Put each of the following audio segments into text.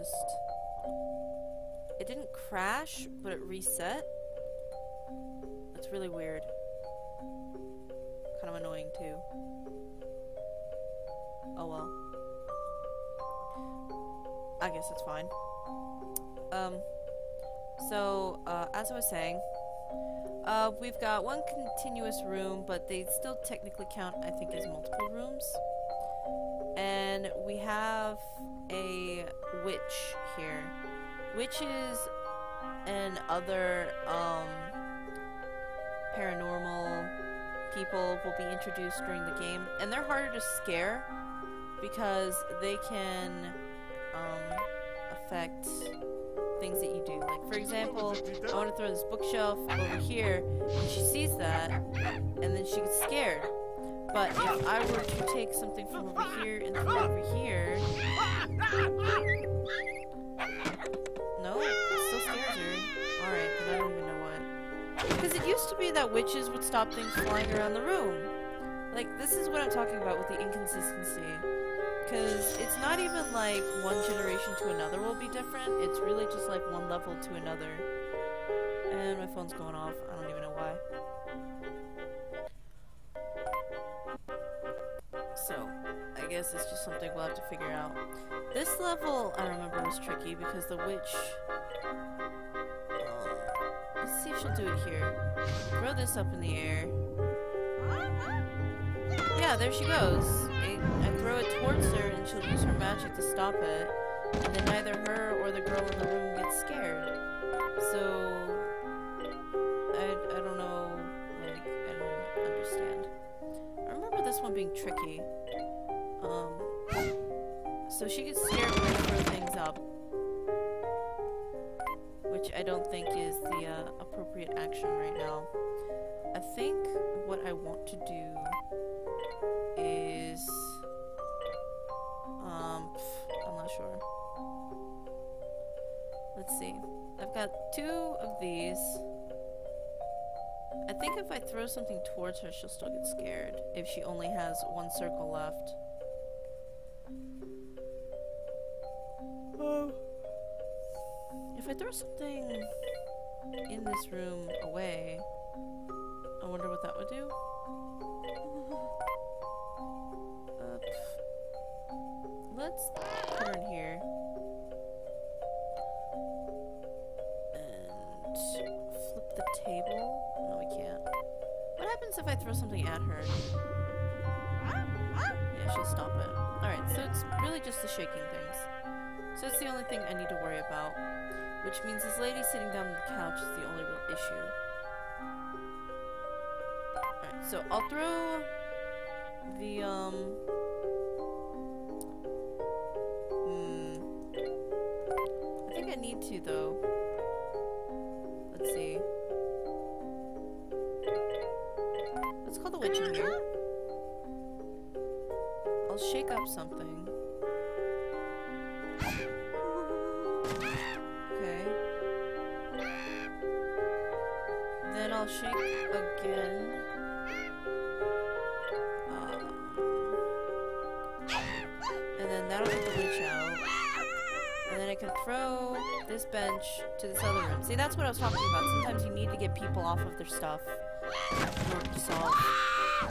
almost. It didn't crash, but it reset. That's really weird. Kind of annoying too. Oh well. I guess it's fine. As I was saying, we've got one continuous room, but they still technically count, I think, as multiple rooms. And we have a witch here. Witches and other, paranormal people will be introduced during the game, and they're harder to scare because they can, affect things that you do. Like, for example, I want to throw this bookshelf over here, and she sees that, and then she gets scared. But if I were to take something from over here and throw it over here... No? It still scares her. Alright, then I don't even know what. Because it used to be that witches would stop things flying around the room. Like, this is what I'm talking about with the inconsistency. Because it's not even like one generation to another will be different, it's really just like one level to another. And my phone's going off, I don't even know why. So, I guess it's just something we'll have to figure out. This level, I remember, was tricky because the witch... let's see if she'll do it here. Throw this up in the air. Yeah, there she goes. I throw it towards her and she'll use her magic to stop it. And then neither her or the girl in the room gets scared. So... I don't know, like, I don't understand. I remember this one being tricky. So she gets scared when I throw things up. Which I don't think is the appropriate action right now. I think what I want to do is... I'm not sure. Let's see. I've got 2 of these. I think if I throw something towards her, she'll still get scared. If she only has 1 circle left. If I throw something in this room away, I wonder what that would do. Let's put her in here. And flip the table. No, we can't. What happens if I throw something at her? Yeah, she'll stop it. Alright, so it's really just the shaking things. So it's the only thing I need to worry about. Which means this lady sitting down on the couch is the only real issue. Alright, so I'll throw the, I think I need to, though. Let's see. Let's call the witch in here. I'll shake up something. Okay. Then I'll shake again. And then that'll get the witch out. And then I can throw this bench to this other room. See, that's what I was talking about. Sometimes you need to get people off of their stuff in order to solve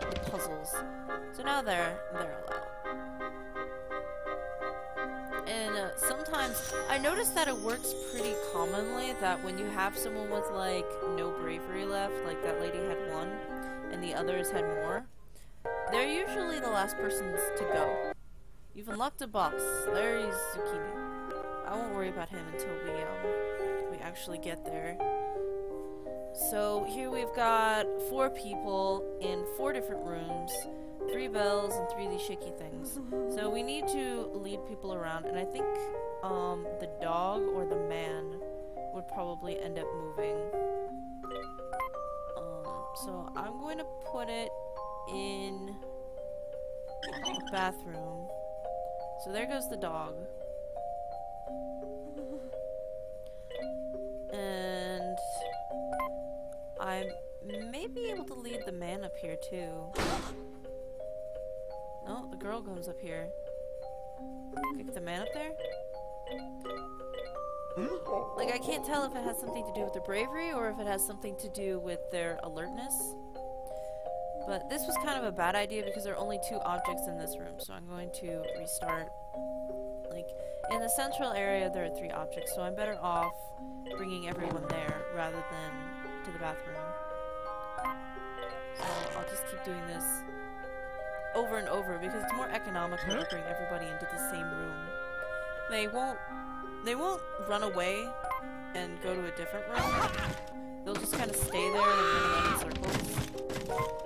the puzzles. So now they're allowed. And sometimes, I noticed that it works pretty commonly that when you have someone with, like, no bravery left, like that lady had 1, and the others had more, they're usually the last persons to go. You've unlocked a box. There's Zucchini. I won't worry about him until we actually get there. So here we've got 4 people in 4 different rooms, 3 bells and 3 of these shaky things. So we need to lead people around, and I think the dog or the man would probably end up moving. So I'm going to put it in the bathroom. So there goes the dog. And I may be able to lead the man up here too. No, the girl comes up here. Kick the man up there. Like, I can't tell if it has something to do with their bravery or if it has something to do with their alertness. But this was kind of a bad idea because there are only 2 objects in this room, so I'm going to restart. Like, in the central area there are 3 objects, so I'm better off bringing everyone there rather than to the bathroom. So I'll just keep doing this over and over because it's more economical to bring everybody into the same room. They won't run away and go to a different room. They'll just kind of stay there and run around in circles.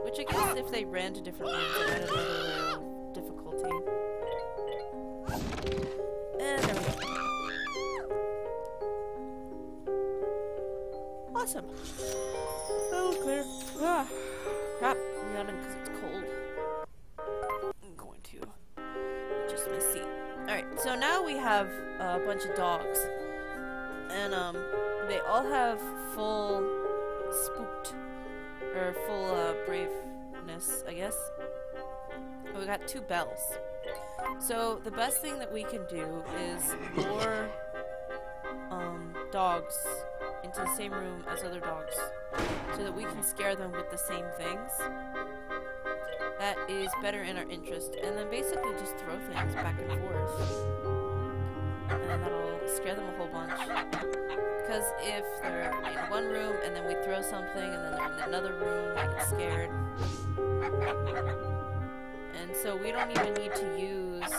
Which I guess if they ran to different rooms, it might have been a little difficulty. And there we go. Awesome. Oh, clear. Ah, crap. I'm yawning because it's cold. I'm going to adjust my seat. Alright, so now we have a bunch of dogs. And, they all have full spooked, or full, braveness, I guess. But we got 2 bells. So, the best thing that we can do is lure, dogs into the same room as other dogs. So that we can scare them with the same things. That is better in our interest. And then basically just throw things back and forth. And that'll scare them a whole bunch. Because if they're in one room and then we throw something and then they're in another room, they get scared. And so we don't even need to use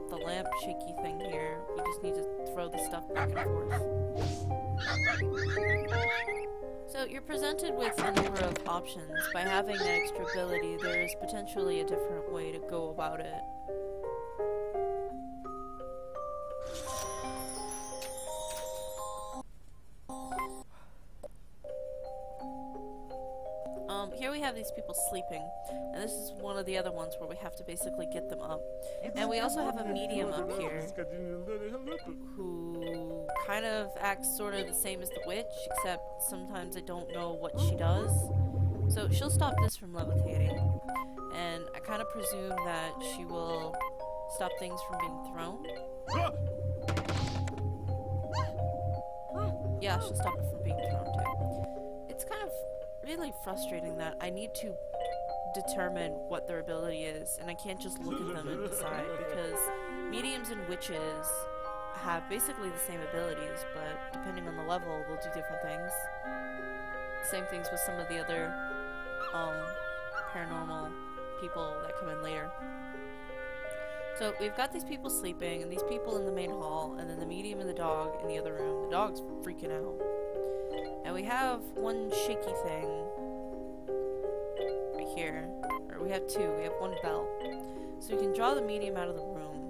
the lamp shaky thing here. We just need to throw the stuff back and forth. So you're presented with a number of options. By having that extra ability, there is potentially a different way to go about it. Here we have these people sleeping, and this is one of the other ones where we have to basically get them up. And we also have a medium up here who kind of acts sort of the same as the witch, except sometimes I don't know what she does. So she'll stop this from levitating, and I kind of presume that she will stop things from being thrown. Yeah, she'll stop it from being thrown too. It's kind of really frustrating that I need to determine what their ability is, and I can't just look at them and decide, because mediums and witches have basically the same abilities, but depending on the level, they'll do different things. Same things with some of the other paranormal people that come in later. So we've got these people sleeping, and these people in the main hall, and then the medium and the dog in the other room. The dog's freaking out. And we have one shaky thing right here. Or we have 2. We have 1 bell. So we can draw the medium out of the room.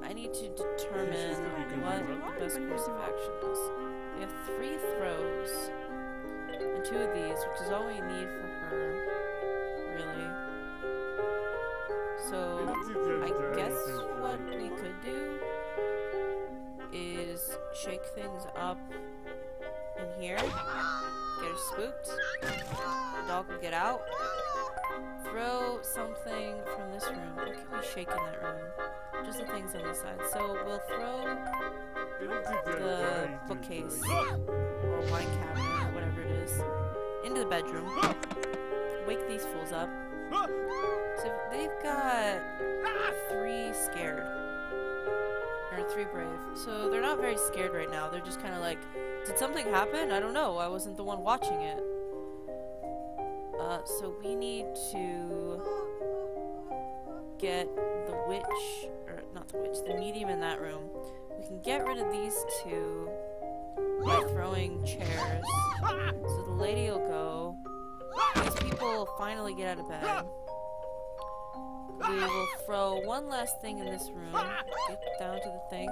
I need to determine what the best course of action is. We have 3 throws. And 2 of these, which is all we need for her. Really. So, I guess what we could do is shake things up in here, get her spooked, the dog will get out, throw something from this room. What can we shake in that room? Just the things on the side. So we'll throw the bookcase, or wine cabinet, or whatever it is, into the bedroom, wake these fools up. So they've got 3 scared. Or 3 brave. So they're not very scared right now. They're just kind of like, did something happen? I don't know. I wasn't the one watching it. So we need to get the witch, or not the witch, the medium in that room. We can get rid of these 2 by throwing chairs. So the lady will go. These people will finally get out of bed. We will throw one last thing in this room, get down to the thing,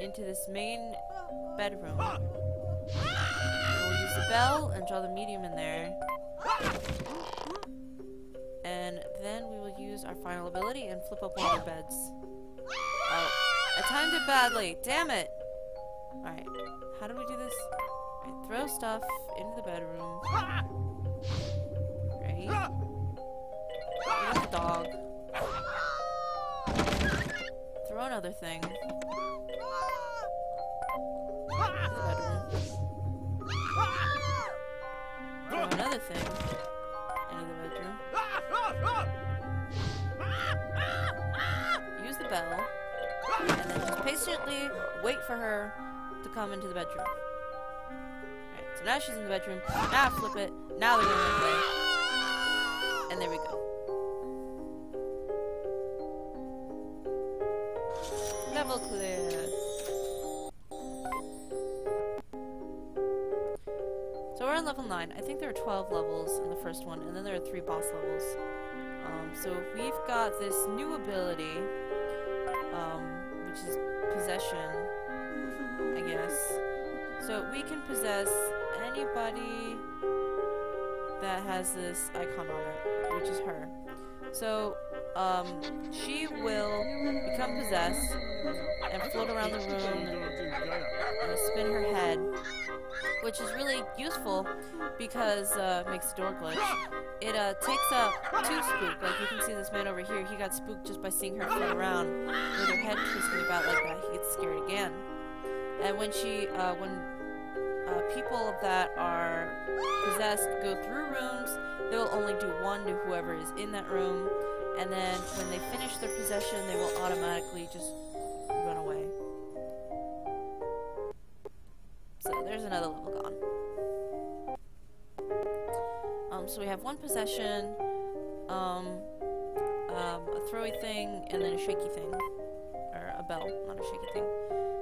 into this main bedroom. We'll use the bell and draw the medium in there. And then we will use our final ability and flip up one of the beds. Oh, I timed it badly. Damn it! Alright, how do we do this? Right, throw stuff into the bedroom. Right. Here's the dog. throw another thing. In the bedroom. Throw another thing into the bedroom. Use the bell. And then just patiently wait for her to come into the bedroom. Alright, so now she's in the bedroom. Now flip it. Now they're going away. And there we go. Level clear. So we're on level 9. I think there are 12 levels in the first one, and then there are 3 boss levels. So we've got this new ability, which is possession, I guess. So we can possess anybody that has this icon on it, which is her. So, she will become possessed and float around the room and spin her head, which is really useful because it makes the door glitch. It takes up 2 spook. Like you can see this man over here, he got spooked just by seeing her float around with her head twisting about like that. He gets scared again. And when people that are possessed go through rooms, they will only do 1 to whoever is in that room, and then when they finish their possession, they will automatically just run away. So there's another level gone. So we have 1 possession, a throwy thing, and then a shaky thing. Or a bell, not a shaky thing.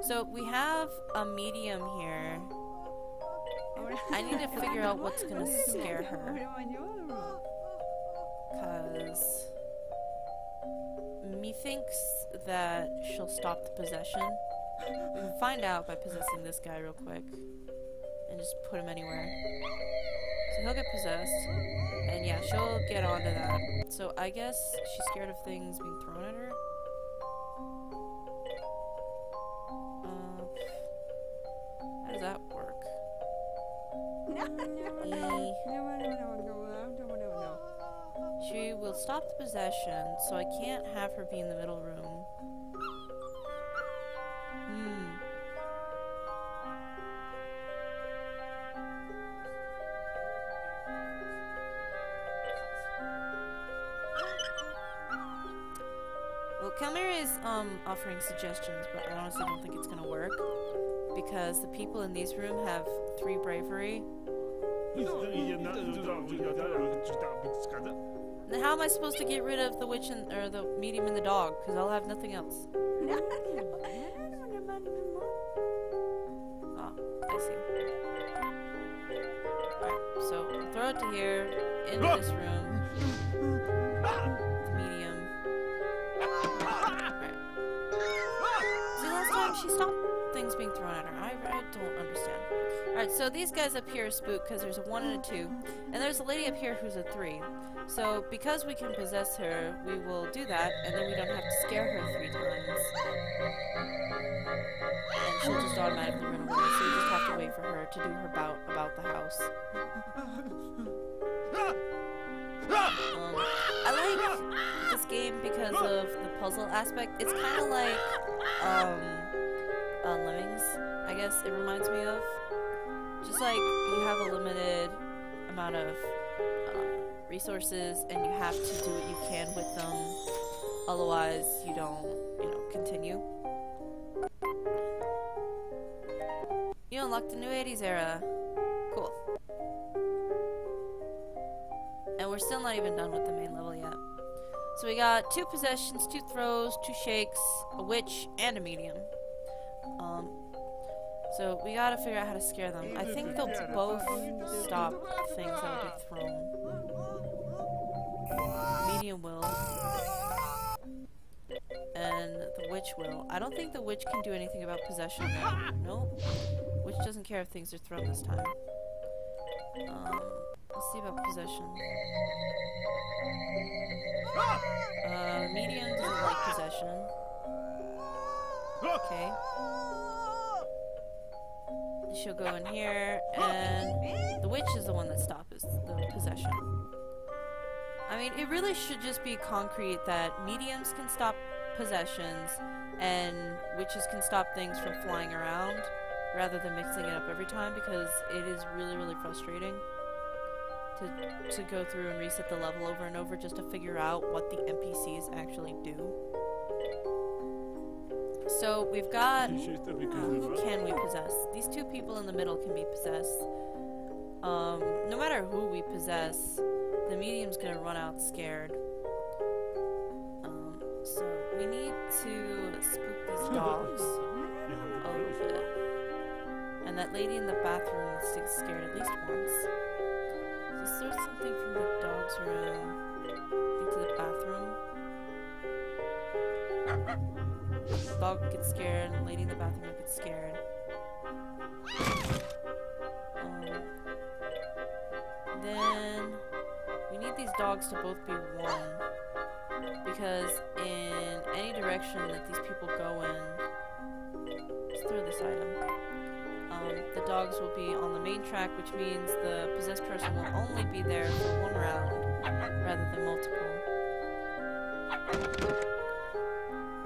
So we have a medium here. I need to figure out what's gonna scare her. Cause methinks that she'll stop the possession. We can find out by possessing this guy real quick. And just put him anywhere. So he'll get possessed. And yeah, she'll get onto that. So I guess she's scared of things being thrown at her. How does that work? She will stop the possession, so I can't have her be in the middle room. Well, Kelmir is offering suggestions, but I honestly don't think it's gonna work. Because the people in these rooms have 3 bravery. Then how am I supposed to get rid of the witch and, or the medium and the dog? Because I'll have nothing else. Oh, I see. Alright, so throw it to here, into this room. The medium. Alright. See, last time she stopped things being thrown at her. I don't understand. Alright, so these guys up here are spooked because there's a 1 and a 2. And there's a lady up here who's a 3. So because we can possess her, we will do that, and then we don't have to scare her 3 times. And she'll just automatically run away, so we just have to wait for her to do her bout about the house. I like this game because of the puzzle aspect. It's kind of like, Lemmings, I guess it reminds me of. Just like you have a limited amount of resources and you have to do what you can with them, otherwise you don't, continue. You unlocked the new 80s era. Cool. And we're still not even done with the main level yet. So we got 2 possessions, 2 throws, 2 shakes, a witch, and a medium. So we gotta figure out how to scare them. I think they'll both stop things that will be thrown. Medium will. And the witch will. I don't think the witch can do anything about possession though. Nope. Witch doesn't care if things are thrown this time. Let's see about possession. Medium doesn't like possession. Okay. She'll go in here, and the witch is the one that stops the possession. I mean, it really should just be concrete that mediums can stop possessions, and witches can stop things from flying around rather than mixing it up every time, because it is really, really frustrating to go through and reset the level over and over just to figure out what the NPCs actually do. So we've got who can we possess? These two people in the middle can be possessed. No matter who we possess, the medium's gonna run out scared. So we need to spook these dogs a little bit. And that lady in the bathroom needs to get scared at least once. So throw something from the dog's room into the bathroom. The dog gets scared, and the lady in the bathroom gets scared. Then we need these dogs to both be one, because in any direction that these people go in, let's throw this item. The dogs will be on the main track, which means the possessed person will only be there for one round rather than multiple.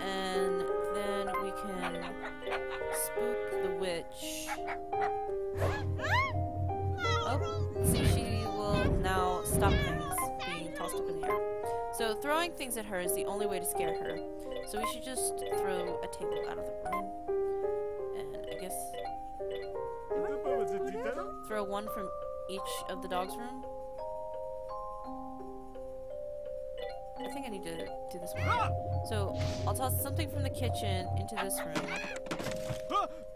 And then we can spook the witch. Oh, see, she will now stop things being tossed up in the air. So throwing things at her is the only way to scare her. So we should just throw a table out of the room. And I guess throw one from each of the dog's room. I think I need to do this one. So I'll toss something from the kitchen into this room.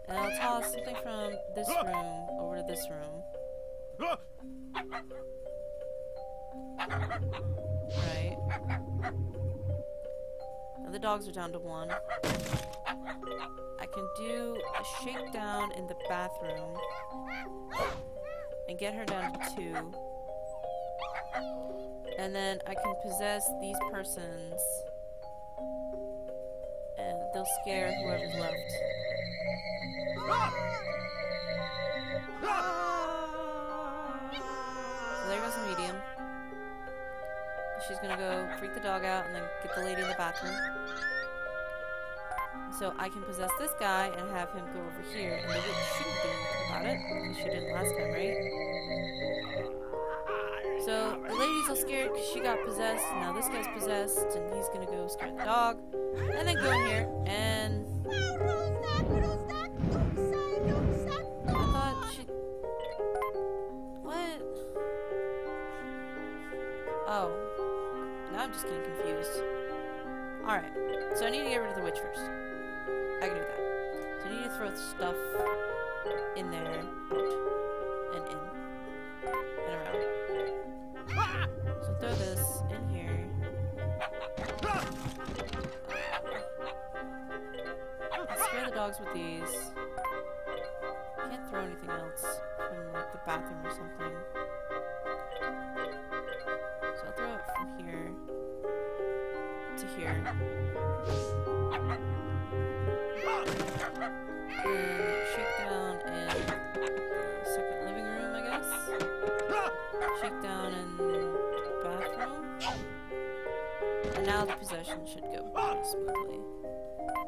And I'll toss something from this room over to this room. Right. Now the dogs are down to one. I can do a shakedown in the bathroom and get her down to 2. And then I can possess these persons and they'll scare whoever's left. So there goes the medium. She's gonna go freak the dog out and then get the lady in the bathroom. So I can possess this guy and have him go over here, and the witch shouldn't do anything about it, because she didn't last time, right? So the lady's all scared because she got possessed, and now this guy's possessed, and he's gonna go scare the dog, and then go in here, and I thought she... What? Oh. Now I'm just getting confused. Alright, so I need to get rid of the witch first. I can do that. So I need to throw stuff in there, out, and in, and around. So throw this in here. I'll scare the dogs with these. Can't throw anything else from like the bathroom or something. So I'll throw it from here to here. And shake down in the second living room, I guess. Shake down in the bathroom. And now the possession should go pretty smoothly.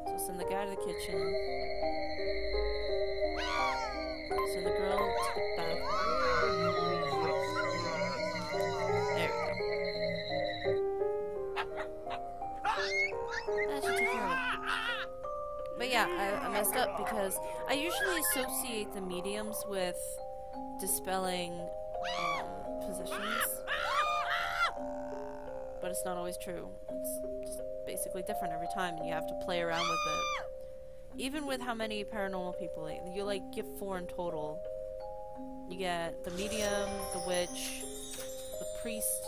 So send the guy to the kitchen. Send the girl to the bathroom. There we go. That should take care of it. But yeah, I messed up because I usually associate the mediums with dispelling possessions. But it's not always true. It's just basically different every time, and you have to play around with it. Even with how many paranormal people, you like get 4 in total. You get the medium, the witch, the priest,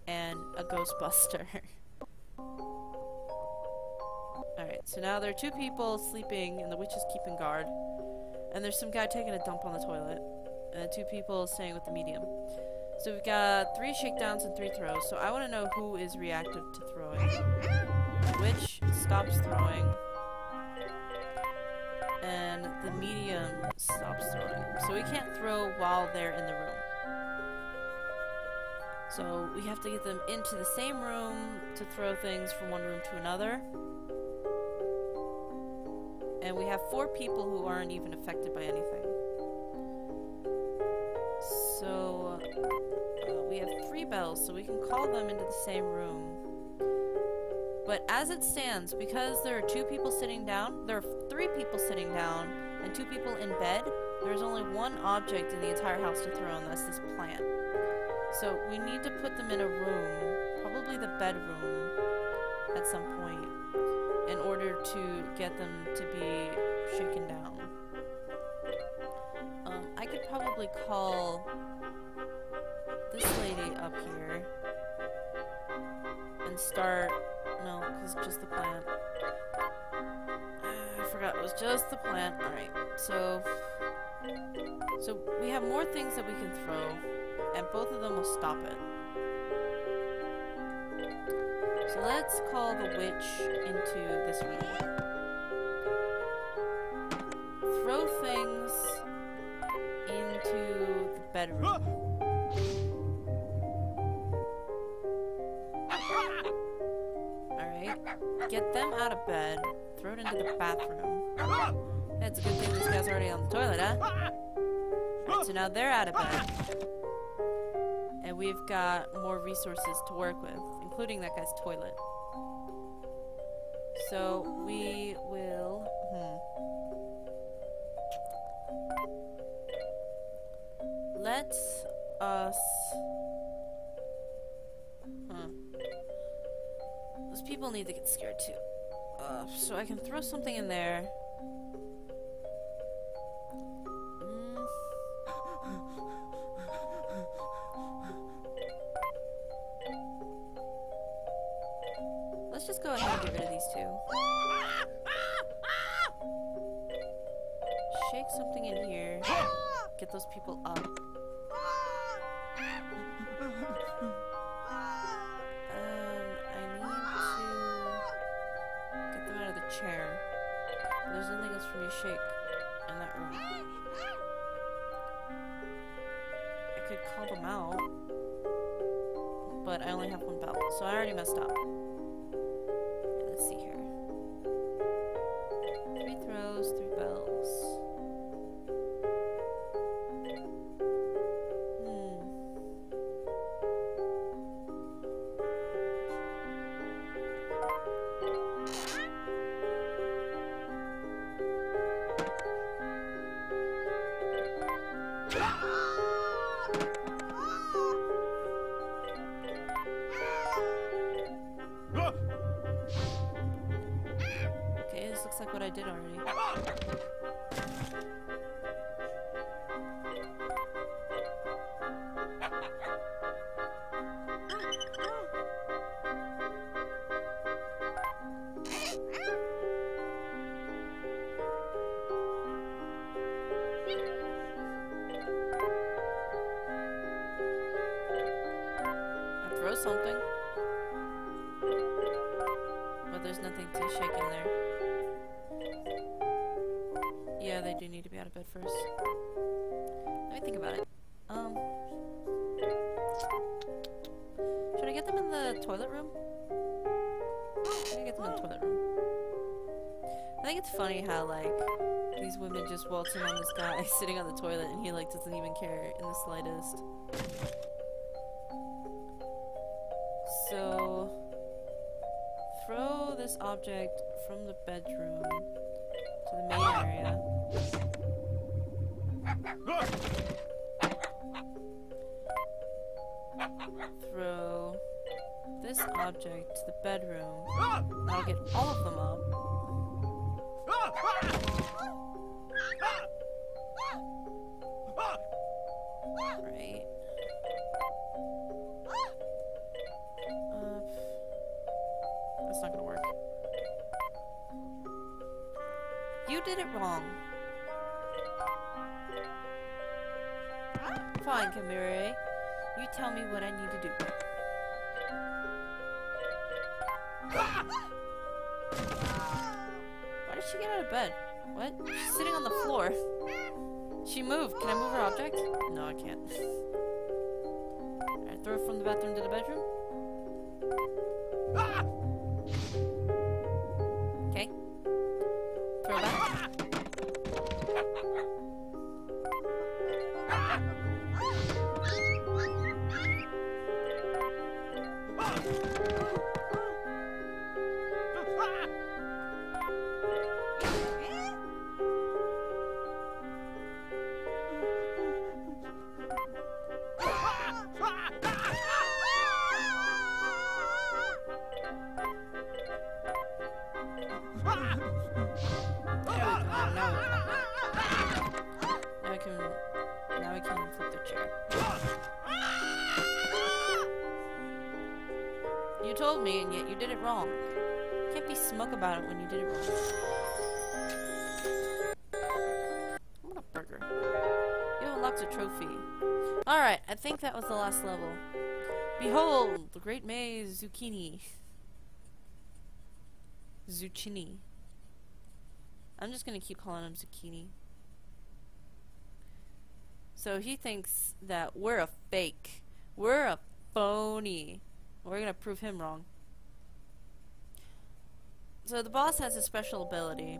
and a ghostbuster. Alright, so now there are 2 people sleeping, and the witch is keeping guard. And there's some guy taking a dump on the toilet. And then 2 people staying with the medium. So we've got 3 shakedowns and 3 throws. So I want to know who is reactive to throwing. The witch stops throwing. And the medium stops throwing. So we can't throw while they're in the room. So we have to get them into the same room to throw things from one room to another. And we have 4 people who aren't even affected by anything. So we have 3 bells, so we can call them into the same room. But as it stands, because there are 2 people sitting down, there are 3 people sitting down, and 2 people in bed, there's only 1 object in the entire house to throw, and that's this plant. So we need to put them in a room, probably the bedroom, at some point, in order to get them to be shaken down. I could probably call this lady up here and start... No, because it's just the plant. I forgot it was just the plant. Alright, so we have more things that we can throw, and both of them will stop it. So let's call the witch into this room. Throw things into the bedroom. Alright. Get them out of bed. Throw it into the bathroom. That's a good thing this guy's already on the toilet, huh? Right, so now they're out of bed. And we've got more resources to work with, including that guy's toilet. So we will... Let us... Those people need to get scared too. So I can throw something in there. Let's just go ahead and get rid of these 2. Shake something in here. Get those people up. Chair. There's nothing else for me to shake in that room. I could call them out, but I only have 1 bell, so I already messed up. Okay, let's see here. 3 throws, 3 bells. Looks like what I did already. I throw something. But there's nothing to shake in there. Yeah, they do need to be out of bed first. Let me think about it. Should I get them in the toilet room? I'm gonna get them in the toilet room. I think it's funny how, like, these women just waltz in on this guy sitting on the toilet and he, like, doesn't even care in the slightest. So, throw this object from the bedroom to the main area. Throw this object to the bedroom. And I'll get all of them up. Right. That's not gonna work. You did it wrong. Fine, Kamire. You tell me what I need to do. Why did she get out of bed? What? She's sitting on the floor. She moved. Can I move her object? No, I can't. Alright, Throw from the bathroom to the bedroom. Okay. Throw back. Now I can flip the chair. You told me, and yet you did it wrong. You can't be smug about it when you did it wrong. I want a burger. You unlocked a trophy. Alright, I think that was the last level. Behold, the great maze zucchini. Zucchini. I'm just gonna keep calling him zucchini. So he thinks that we're a fake. We're a phony. We're gonna prove him wrong. So the boss has a special ability.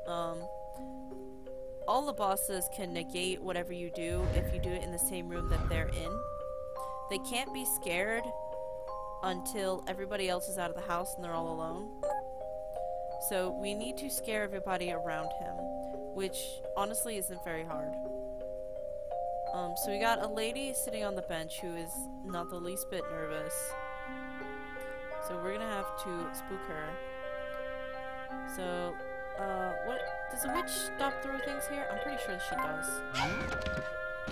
All the bosses can negate whatever you do if you do it in the same room that they're in. They can't be scared until everybody else is out of the house and they're all alone. So we need to scare everybody around him, which honestly isn't very hard. So we got a lady sitting on the bench who is not the least bit nervous. So we're gonna have to spook her. So, what? Does a witch stop throw things here? I'm pretty sure she does.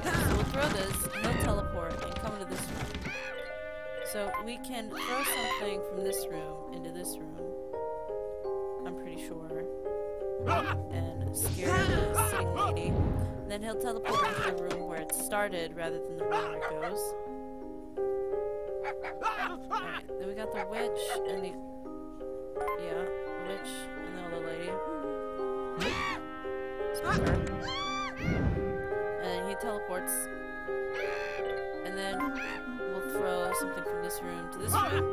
So we'll throw this, and he'll teleport and come into this room. So we can throw something from this room into this room. I'm pretty sure. And scare the sitting lady. And then he'll teleport into the room where it started rather than the room where it goes. Alright, then we got the witch and the... Yeah, the witch and the other lady. Spook her. And then he teleports. And then we'll throw something from this room to this room.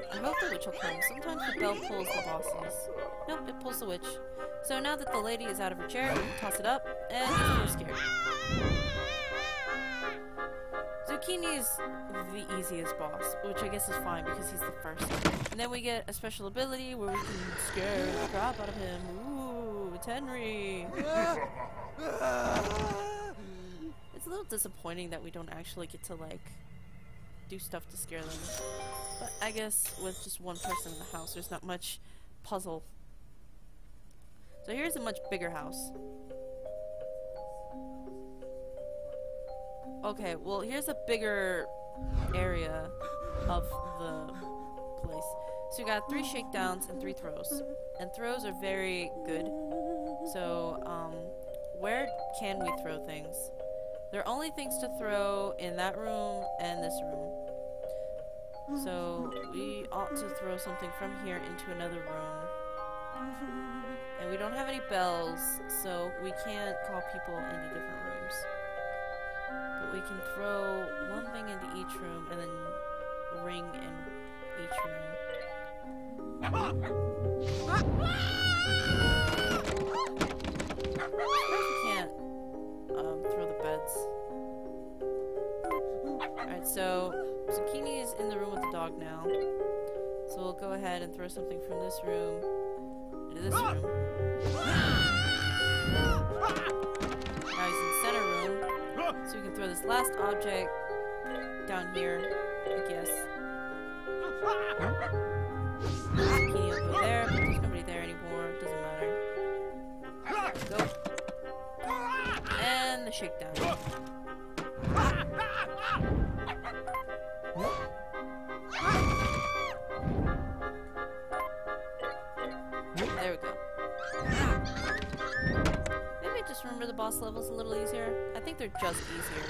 I hope the witch will come. Sometimes the bell pulls the bosses. Nope, it pulls the witch. So now that the lady is out of her chair, we can toss it up, and we're scared. Zucchini is the easiest boss, which I guess is fine because he's the first. And then we get a special ability where we can scare the crap out of him. Ooh, it's Henry! It's a little disappointing that we don't actually get to, like, do stuff to scare them. But I guess with just one person in the house, there's not much puzzle. So here's a much bigger house. Okay, well here's a bigger area of the place. So you got 3 shakedowns and 3 throws. And throws are very good. So, where can we throw things? There are only things to throw in that room and this room. So we ought to throw something from here into another room. And we don't have any bells, so we can't call people into different rooms. But we can throw one thing into each room and then ring in each room. We can't throw the beds. Alright, so Zucchini is in the room with the dog now. So we'll go ahead and throw something from this room into this room. Now he's in the center room. So we can throw this last object down here, I guess. Zucchini will go there, but there's nobody there anymore. Doesn't matter. Go. And the shakedown. There we go. Maybe just remember the boss levels a little easier. I think they're just easier.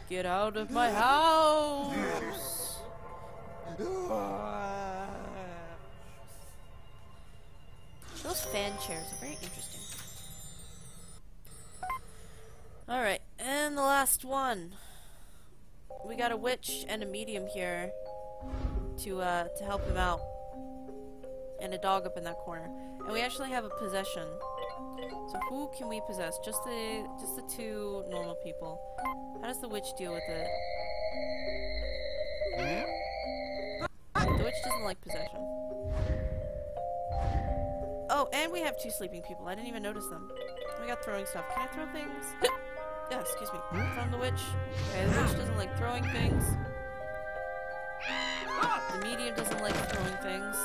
Get out of my house! Those fan chairs are very interesting. done. We got a witch and a medium here to help him out. And a dog up in that corner. And we actually have a possession. So who can we possess? Just the two normal people. How does the witch deal with it? The witch doesn't like possession. Oh, and we have two sleeping people. I didn't even notice them. We got throwing stuff. Can I throw things? Yeah, excuse me. From the witch. Okay, the witch doesn't like throwing things. The medium doesn't like throwing things.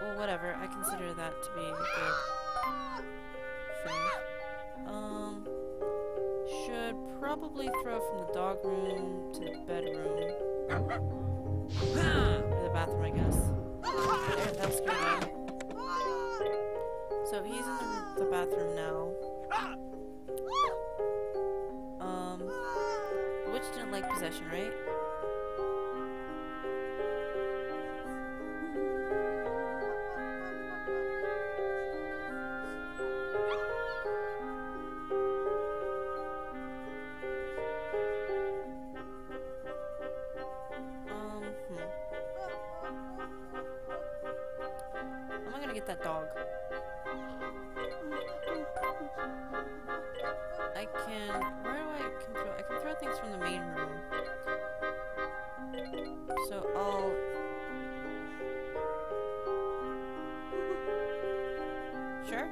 Well, whatever. I consider that to be a good thing. Should probably throw from the dog room to the bedroom. Or the bathroom, I guess. There, that was good. So he's in the bathroom now. The witch didn't like possession, right? Am I gonna get that dog? I can... Where do I can throw? I can throw things from the main room. So I'll... Sure?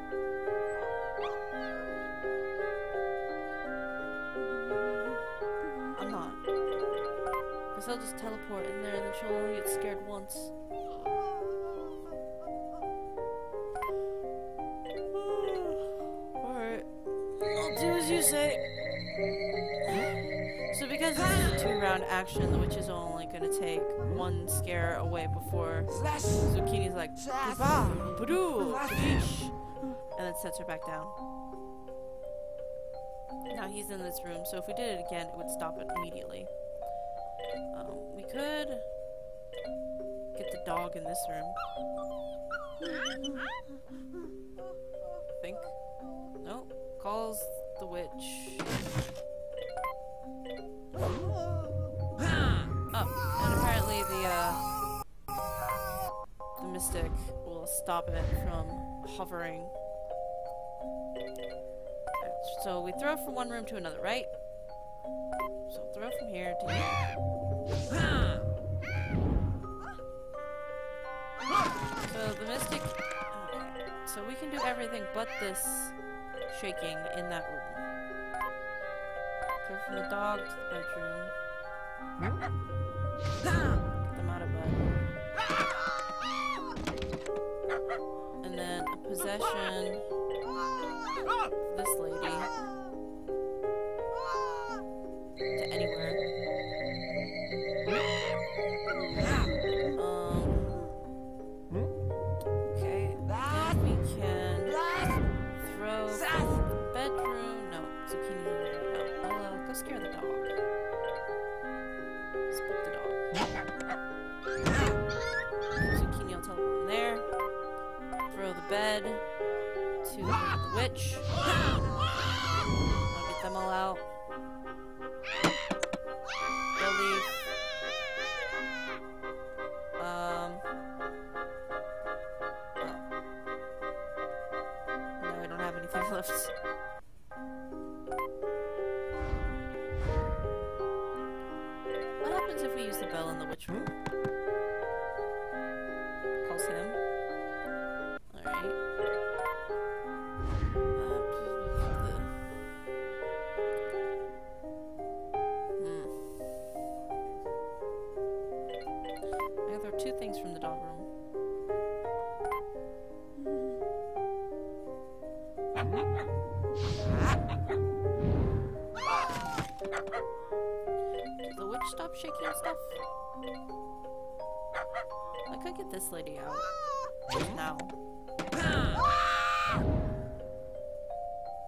I'm not. Because I'll just teleport in there and then she'll only get scared once. You say. So because this is a 2-round action, the witch is only going to take one scare away before Zucchini's like, and then sets her back down. Now he's in this room, so if we did it again, it would stop it immediately. We could get the dog in this room. I think. Nope. Calls the witch. Oh, and apparently the mystic will stop it from hovering. So we throw from one room to another, right? So throw from here to here. So the mystic... Okay. So we can do everything but this shaking in that room. Throw from the dog to the bedroom. Get them out of bed. And then a possession. This lady. To anywhere. Okay. Then we can throw from the bedroom. No, Zucchini's in there right now. I'll go scare the dog. Spook the dog. Zucchini will teleport in there. Throw the bed to the witch. I'll get them all out. They'll leave. No, I don't have anything left. What happens if we use the bell in the witch room? Calls him. Alright. I gotta throw 2 things from the dog room. Did the witch stop shaking stuff? I could get this lady out. Just now.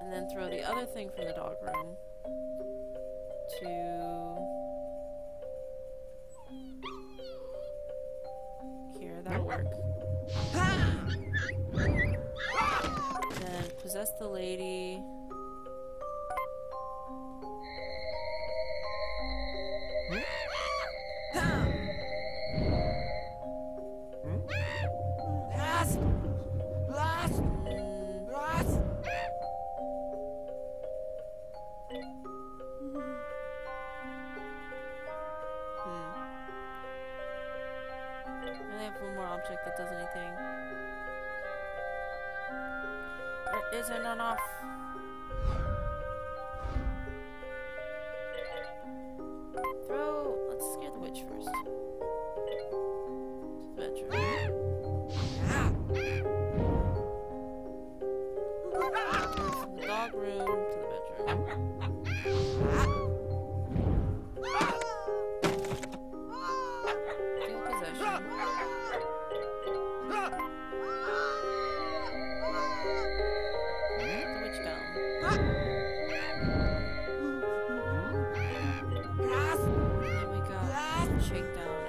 And then throw the other thing from the dog room to here. That'll work. Then possess the lady. only have one more object that does anything. There isn't enough. Let's scare the witch first. To the bedroom. From the dog room to the bedroom. Feel possession. Put the witch down. Then we got shakedown.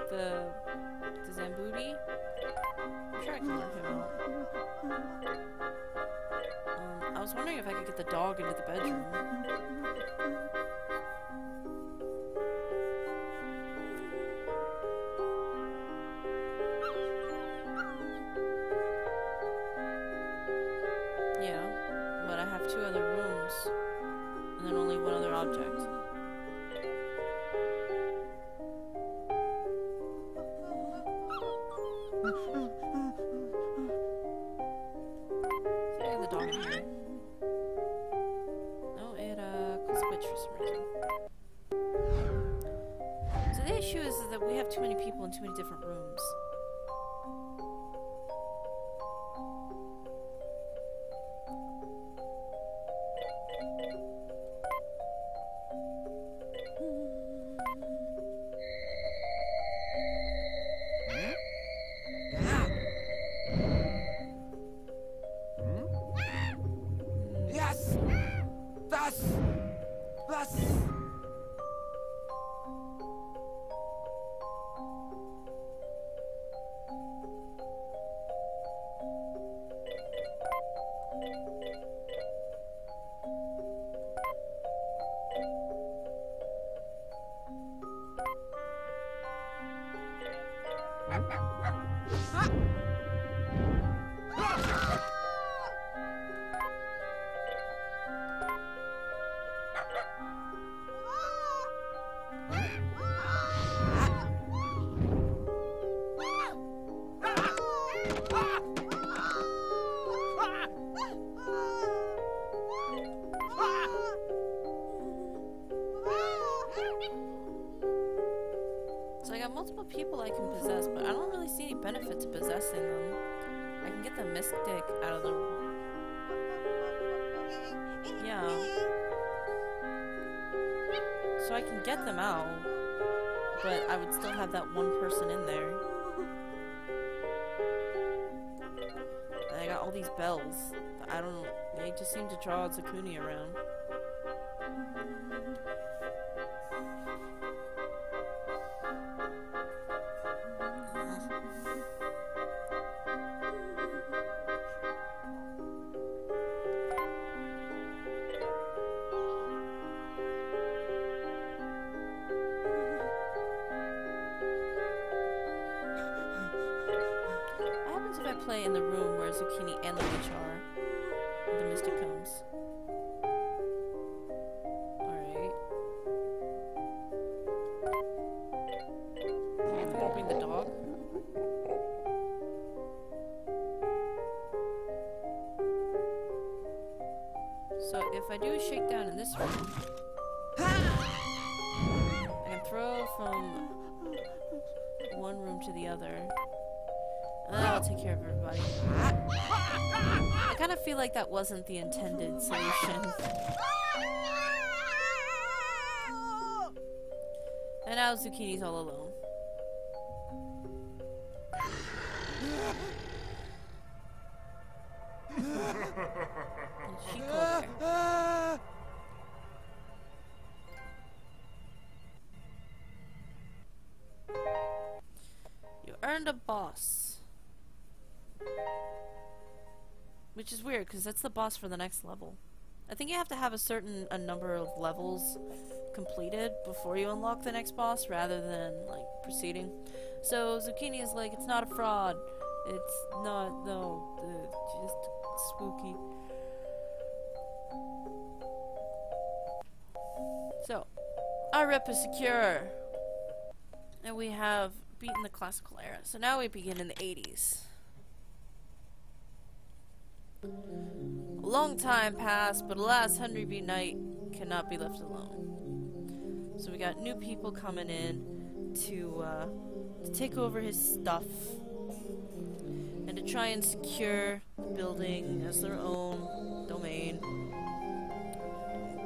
The Zambooty. I'm sure I can work him out. I was wondering if I could get the dog into the bedroom. Yeah, but I have 2 other rooms, and then only 1 other object. The issue is that we have too many people in too many different rooms. Yes! Das! So I got multiple people I can possess, but I don't really see any benefit to possessing them. I can get the mystic out of the room. Yeah. So I can get them out, but I would still have that one person in there. And I got all these bells. I don't know. They just seem to draw SamHunny around. If I play in the room where SamHunny and the witch are, the mystic comes. Alright. I'll bring the dog. So if I do a shakedown in this room, I can throw from one room to the other. And then I'll take care of everybody. I kind of feel like that wasn't the intended solution. And now SamHunny's all alone. And she cold there. You earned a boss. Which is weird, because that's the boss for the next level. I think you have to have a number of levels completed before you unlock the next boss, rather than, like, proceeding. So, SamHunny is like, it's not a fraud. It's not, no, just spooky. So, our rep is secure. And we have beaten the classical era. So now we begin in the 80s. A long time passed, but alas, Henry B. Knight cannot be left alone. So we got new people coming in to take over his stuff and to try and secure the building as their own domain.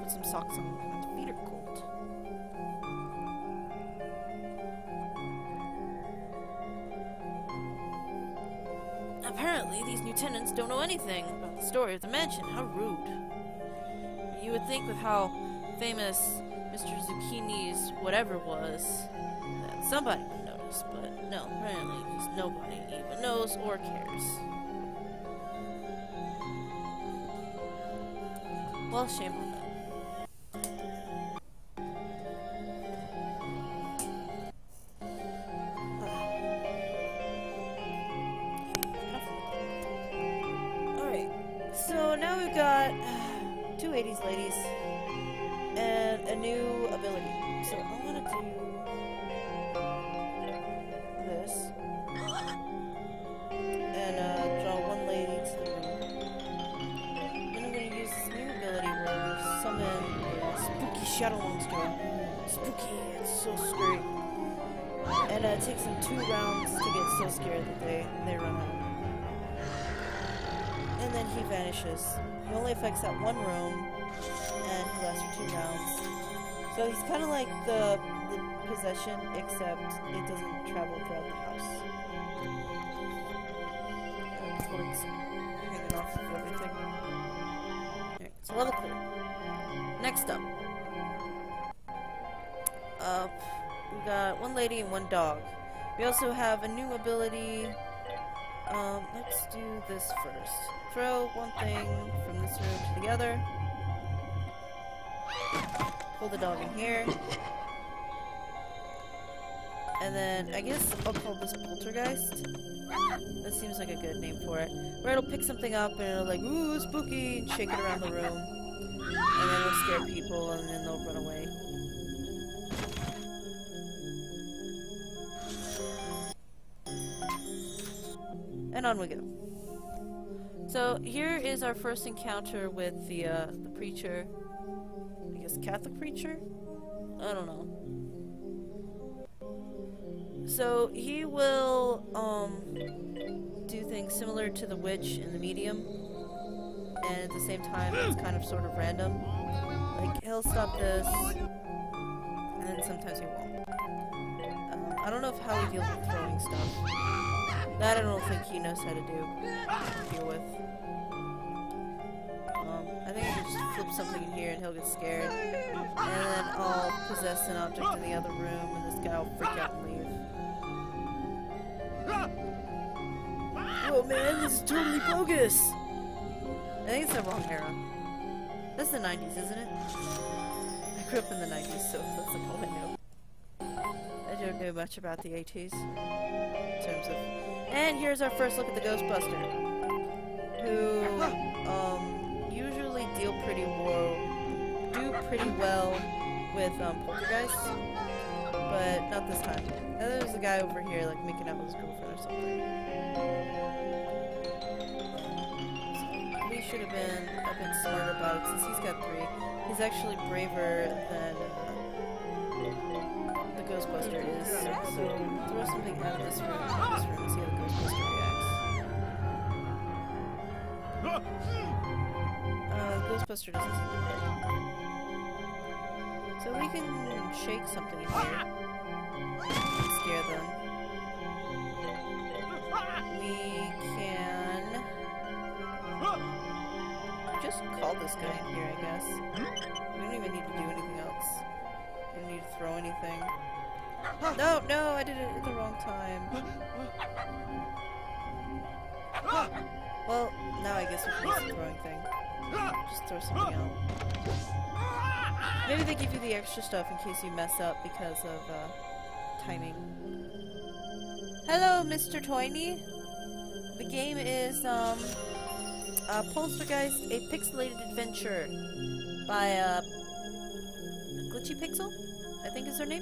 Put some socks on. My feet are cold. Apparently, these new tenants don't know anything about the story of the mansion. How rude. You would think with how famous Mr. Zucchini's whatever was, that somebody would notice, but no, apparently nobody even knows or cares. Well, shame on them. So now we've got two 80s ladies and a new ability. So I'm gonna do this and draw one lady to the room. Then I'm gonna use this new ability where we summon a spooky shadow monster. Spooky, it's so scary. And it takes them 2 rounds to get so scared that they run out. And then he vanishes. He only affects that one room, and he lasts for 2 rounds. So he's kind of like the possession, except it doesn't travel throughout the house. Cords hanging off of everything. Alright, so level clear. Next up. We got one lady and one dog. We also have a new ability. Let's do this first. Throw one thing from this room to the other. Pull the dog in here. And then, I guess I'll call this Poltergeist. That seems like a good name for it. Where it'll pick something up and it'll like, ooh, spooky, and shake it around the room. And then it'll scare people and then they'll run away. And on we go. So here is our first encounter with the preacher. I guess Catholic preacher? I don't know. So he will do things similar to the witch and the medium, and at the same time it's kind of sort of random. Like he'll stop this, and then sometimes he won't. I don't know how he deals with throwing stuff. That I don't think he knows how to deal with. I think I can just flip something in here and he'll get scared. And then I'll possess an object in the other room and this guy will freak out and leave. Whoa man, this is totally bogus! I think it's the wrong era. That's the 90s, isn't it? I grew up in the 90s, so that's all I know. I don't know much about the 80s. In terms of... And here's our first look at the Ghostbuster, who usually do pretty well with Poltergeists, but not this time. Now there's a guy over here like making out with his girlfriend or something. So we should have been a bit smarter about it since he's got 3. He's actually braver than the Ghostbuster is. So throw something out of this room and see how the Ghostbuster reacts. Ghostbuster doesn't seem to care. So we can shake something in here and scare them. We can just call this guy in here, I guess. We don't even need to do anything else. We don't need to throw anything. No, I did it at the wrong time. Well, now I guess we can use the throwing thing. Just throw something out. Maybe they give you the extra stuff in case you mess up because of timing. Hello, Mr. Toyney. The game is Poltergeist, a pixelated adventure by Glitchy Pixel, I think is her name.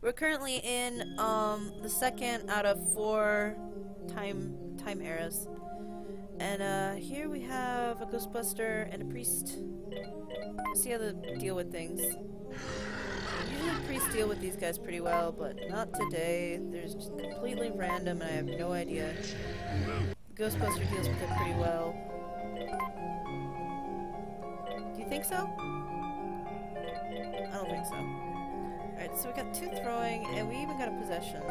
We're currently in the second out of 4 time eras. And here we have a Ghostbuster and a priest. Let's see how they deal with things. Usually priests deal with these guys pretty well, but not today. They're just completely random and I have no idea. The Ghostbuster deals with it pretty well. Do you think so? I don't think so. Alright, so we got 2 throwing and we even got a possession.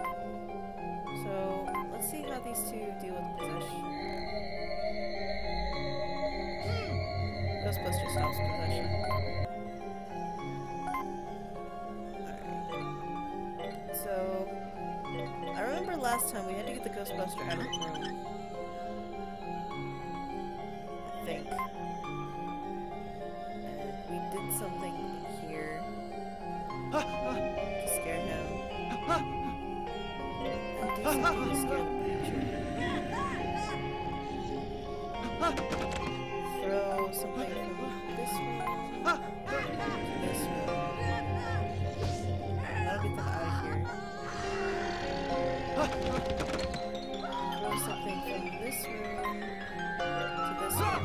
So let's see how these 2 deal with possession. Ghostbuster stops possession. Alright. So I remember last time we had to get the Ghostbuster out of the room. I think. And we did something here to scare him. And do something to scare the creature. Throw something from this room to this room. That'll get them out of here. Throw something from this room to this room.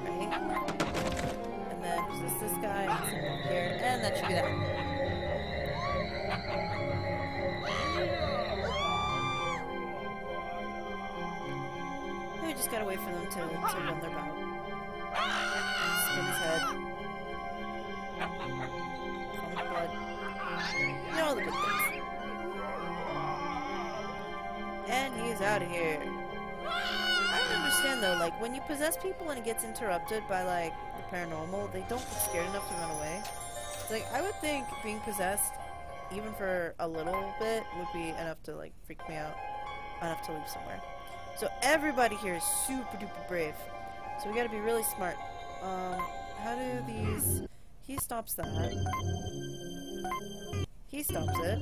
Right? And then resist this guy and something here, and that should be that. We just gotta wait for them to run their mouth. Spin his head. From the blood. You know all the good things. And he's out of here. I don't understand though, like when you possess people and it gets interrupted by like the paranormal, they don't get scared enough to run away. It's like I would think being possessed, even for a little bit, would be enough to like freak me out. Enough to leave somewhere. So everybody here is super duper brave. So we gotta be really smart. How do these... He stops that. He stops it.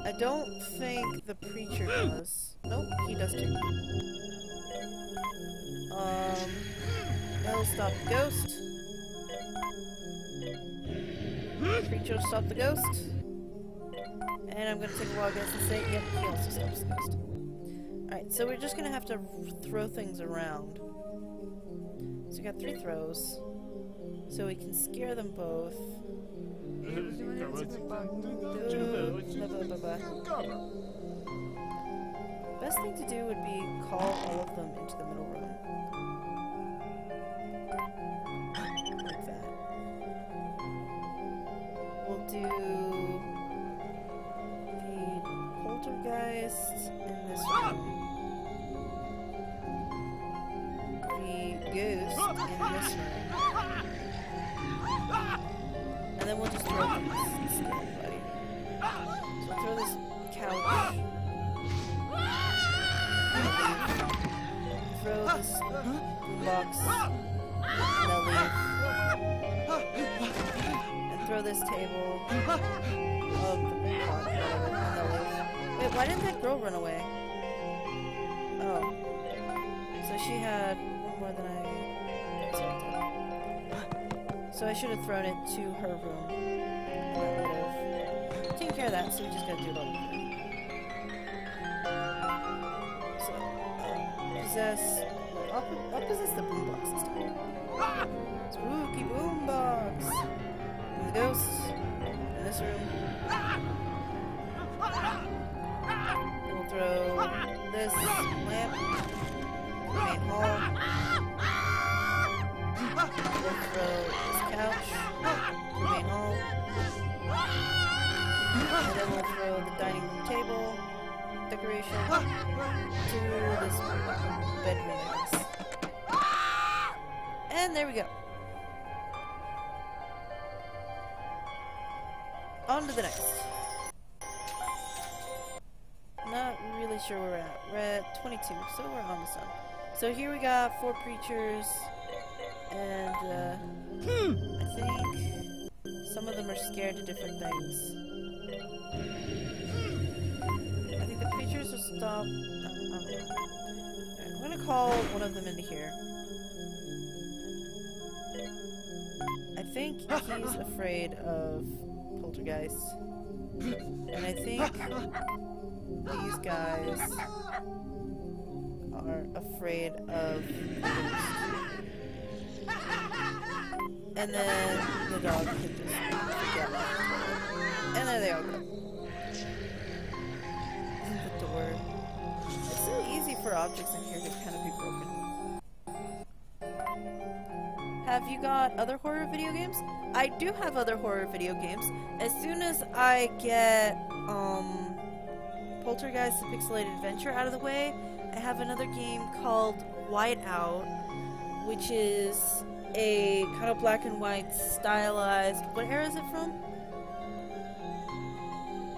I don't think the preacher does. Nope, he does too. That'll stop the ghost. Preacher will stop the ghost. And I'm gonna take a wild guess and say, yep, he also stops the ghost. Alright, so we're just gonna have to throw things around. So we got 3 throws. So we can scare them both. Best thing to do would be call all of them into the middle room. Like that. We'll do the poltergeist in this room. The ghost in this room. And then we'll just throw things and scare everybody. So we'll throw this couch. Throw this box. And they'll leave. And throw this table. Oh, the pot, whatever. And they'll leave. Wait, why didn't that girl run away? Oh. So she had one more than I expected. So I should have thrown it to her room. And that would have taken care of that, so we just gotta do it all over. So, possess... I'll possess the boombox this time. Spooky boombox! And the ghost in this room. And we'll throw this lamp in the main hall. We'll throw this couch in the main hall. And then we'll throw the dining room table decoration to this bedroom, I guess. And there we go. On to the next. Not really sure where we're at. We're at 22, so we're almost done. So here we got 4 preachers, and I think some of them are scared of different things. I think the preachers will stop. I'm gonna call one of them into here. think he's afraid of poltergeists. And I think these guys are afraid of ghosts. And then the dog can just forget about it. And there they all go. And the door. It's so easy for objects in here to kind of be broken. Have you got other horror video games? I do have other horror video games. As soon as I get Poltergeist the Pixelated Adventure out of the way, I have another game called Whiteout, which is a kind of black and white stylized. What era is it from?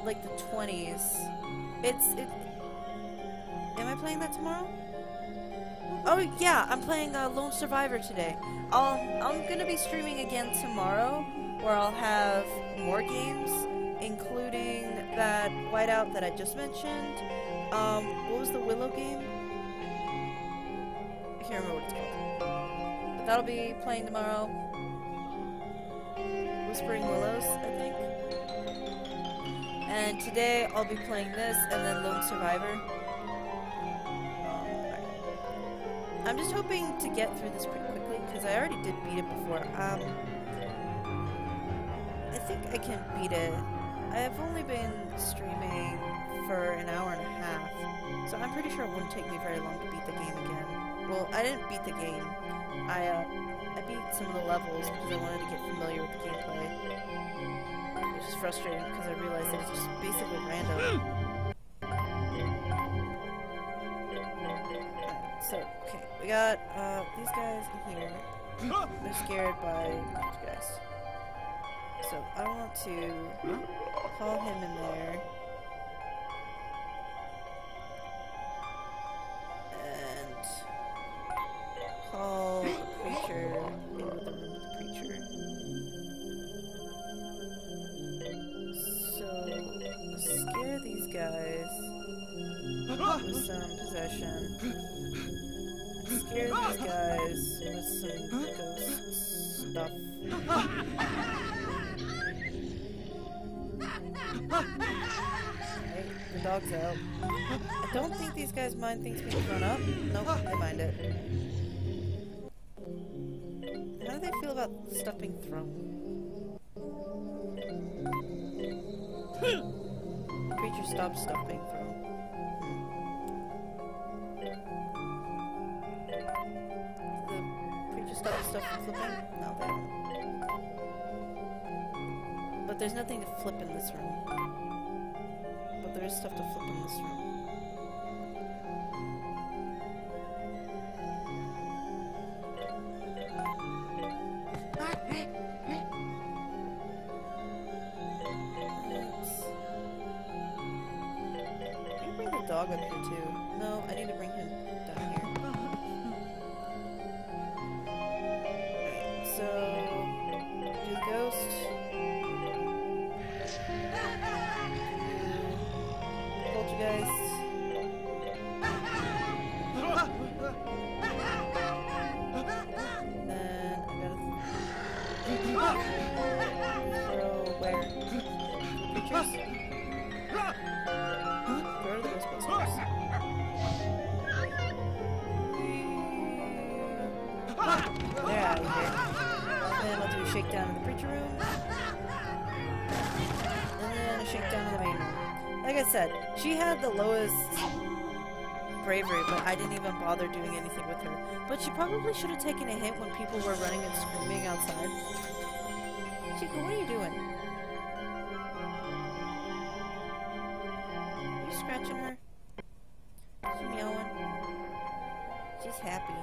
Like the 20s. Am I playing that tomorrow? Oh yeah, I'm playing Lone Survivor today. I'm gonna be streaming again tomorrow, where I'll have more games, including that Whiteout that I just mentioned. What was the Willow game? I can't remember what it's called. But that'll be playing tomorrow. Whispering Willows, I think. And today I'll be playing this, and then Lone Survivor. I'm just hoping to get through this pretty quickly, because I already did beat it before. I think I can beat it. I've only been streaming for an hour and a half, so I'm pretty sure it wouldn't take me very long to beat the game again. Well, I didn't beat the game. I beat some of the levels because I wanted to get familiar with the gameplay. Which is frustrating because I realized that it's just basically random. So, okay, we got these guys in here. They're scared by these guys. So I want to call him in there. And call the preacher into the room with the preacher. So scare these guys with some possession. Scare these guys with some ghost stuff. Okay, the dog's out. I don't think these guys mind things being thrown up. Nope, they mind it. How do they feel about stuff being thrown? Creature stops stuff being thrown. Stop stuff from flipping? No, they don't. But there's nothing to flip in this room. But there is stuff to flip in this room. I can bring the dog up here too. No, I need to bring him down here. So, do the ghost. Poltergeist. Then I gotta throw where? Creatures? Where are the Ghostbusters? They're out of here. Then I'll do a shakedown in the preacher room. And then a shakedown in the main room. Like I said, she had the lowest bravery, but I didn't even bother doing anything with her. But she probably should have taken a hint when people were running and screaming outside. Chica, what are you doing? Are you scratching her? She's meowing. She's happy.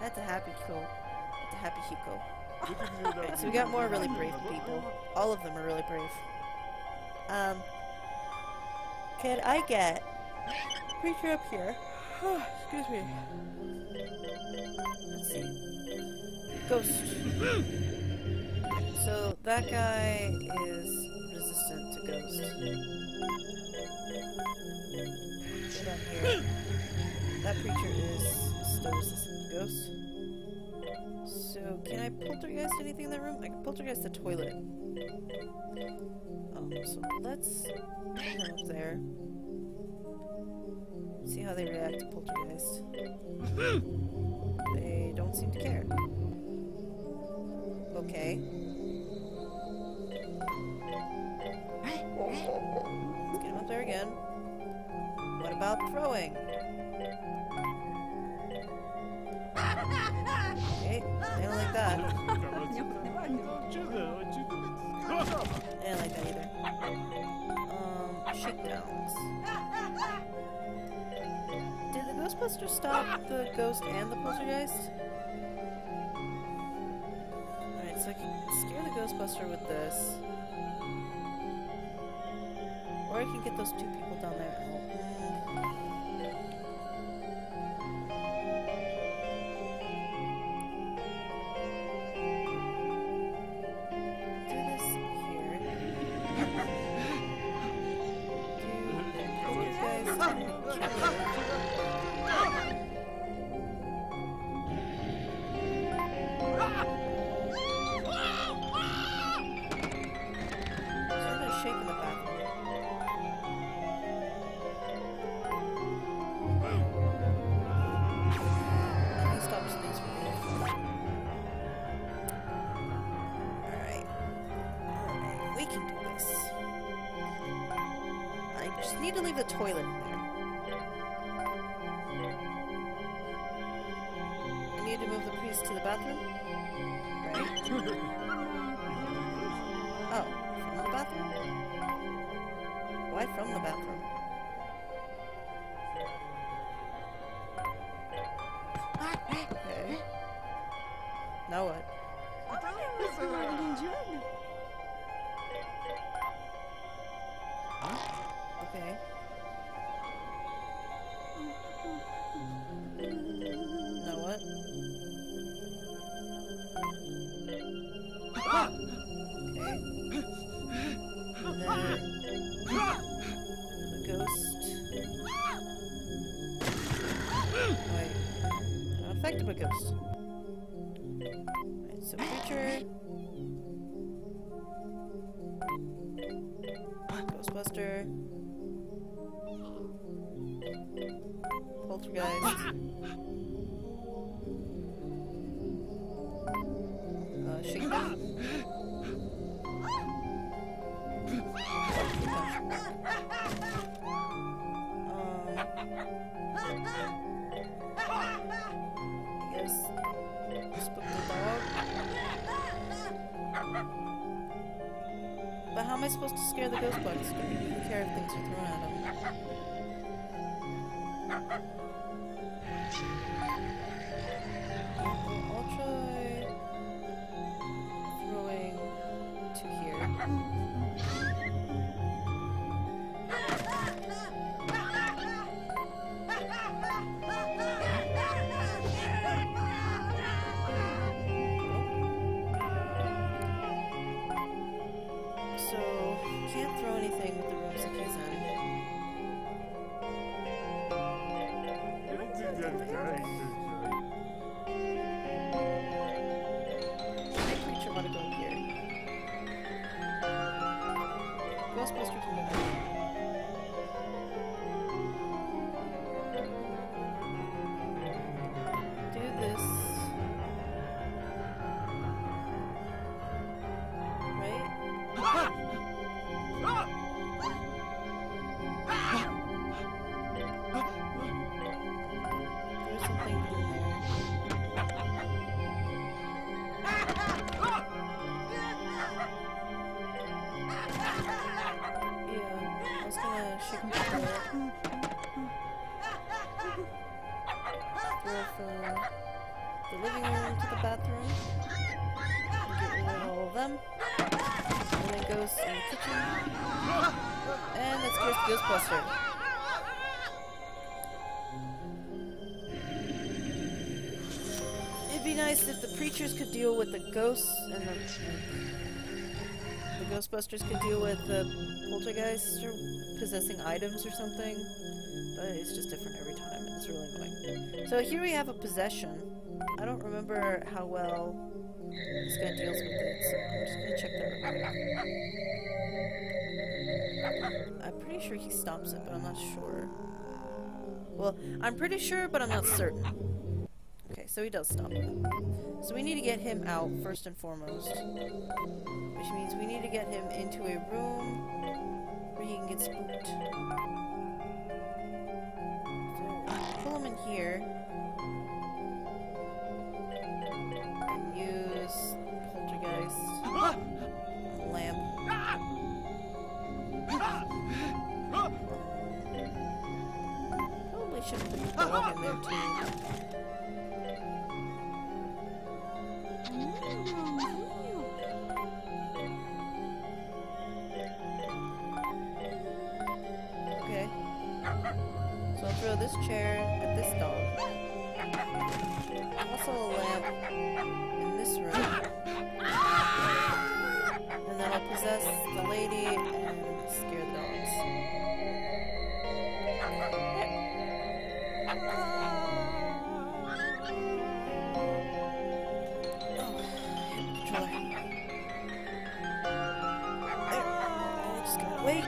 That's a happy Hiko. That's a happy Hiko. Alright, so we got more really brave people. All of them are really brave. Can I get preacher up here? Excuse me. Let's see. Ghost. So that guy is resistant to ghost. Get up here. That preacher is still resistant to ghost. So, can I poltergeist anything in that room? I can poltergeist the toilet. So let's put them up there. See how they react to poltergeist. They don't seem to care. Okay. Let's get him up there again. What about throwing? Okay, they don't like that. They don't like that either. Shakedowns. Did the Ghostbuster stop the ghost and the poltergeist? Alright, so I can scare the Ghostbuster with this. Or I can get those two people down there. Need to leave the toilet in there. I need to move the priest to the bathroom? Right? Oh, from the bathroom? Why from the bathroom? Okay. Now what? Okay. Now what? Okay. And then the ghost. Wait. Not effective a ghost. Alright, so creature. Ghostbuster. Poltergeist. Shakedown. I guess spook the dog. But how am I supposed to scare the ghost bugs? Don't even care if things are thrown at him. I'll try throwing to here. So, can't throw anything with the rooms that he's in. My creature want to go here. Ghostbuster can move in. Do this. Right? There's something in there. Yeah, I was gonna shake him for it. Throw from the living room to the bathroom. And get rid of all of them. And then goes in the kitchen. And that scares the Ghostbuster. It'd be nice if the preachers could deal with the ghosts and the Ghostbusters could deal with the poltergeists or possessing items or something. But it's just different every time. It's really annoying. So here we have a possession. I don't remember how well this guy deals with it, so I'm just gonna check that real quick. I'm pretty sure he stops it, but I'm not sure. Well, I'm pretty sure, but I'm not certain. Okay, so he does stop it. So we need to get him out first and foremost. Which means we need to get him into a room where he can get spooked. So pull him in here. And use poltergeist. Lamp. Probably should have put the dog in there too. Okay. So I'll throw this chair at this dog. Also a lamp in this room. And then I'll possess the lady and scare the dogs. Wait.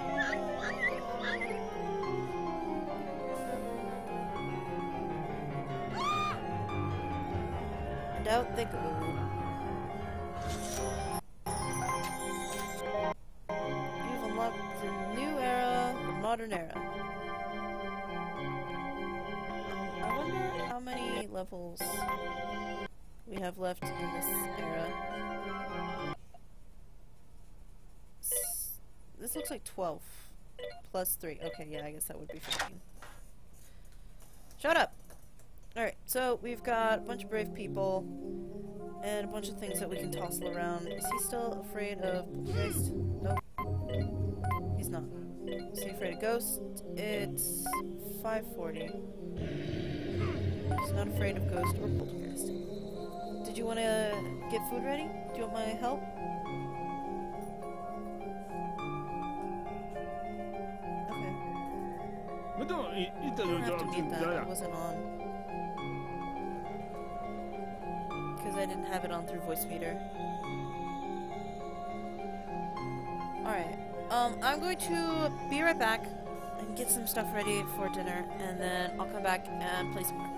And out they go. You've unlocked the new era, the modern era. I wonder how many levels we have left in this era. This looks like 12 plus 3. Okay, yeah, I guess that would be 15. Shut up! Alright, so we've got a bunch of brave people and a bunch of things that we can tossle around. Is he still afraid of poltergeist? Nope. He's not. Is he afraid of ghosts? It's 5:40. He's not afraid of ghost or poltergeist. Did you want to get food ready? Do you want my help? I don't have to mute that, it wasn't on. Because I didn't have it on through voice meter. Alright, I'm going to be right back and get some stuff ready for dinner, and then I'll come back and play some more.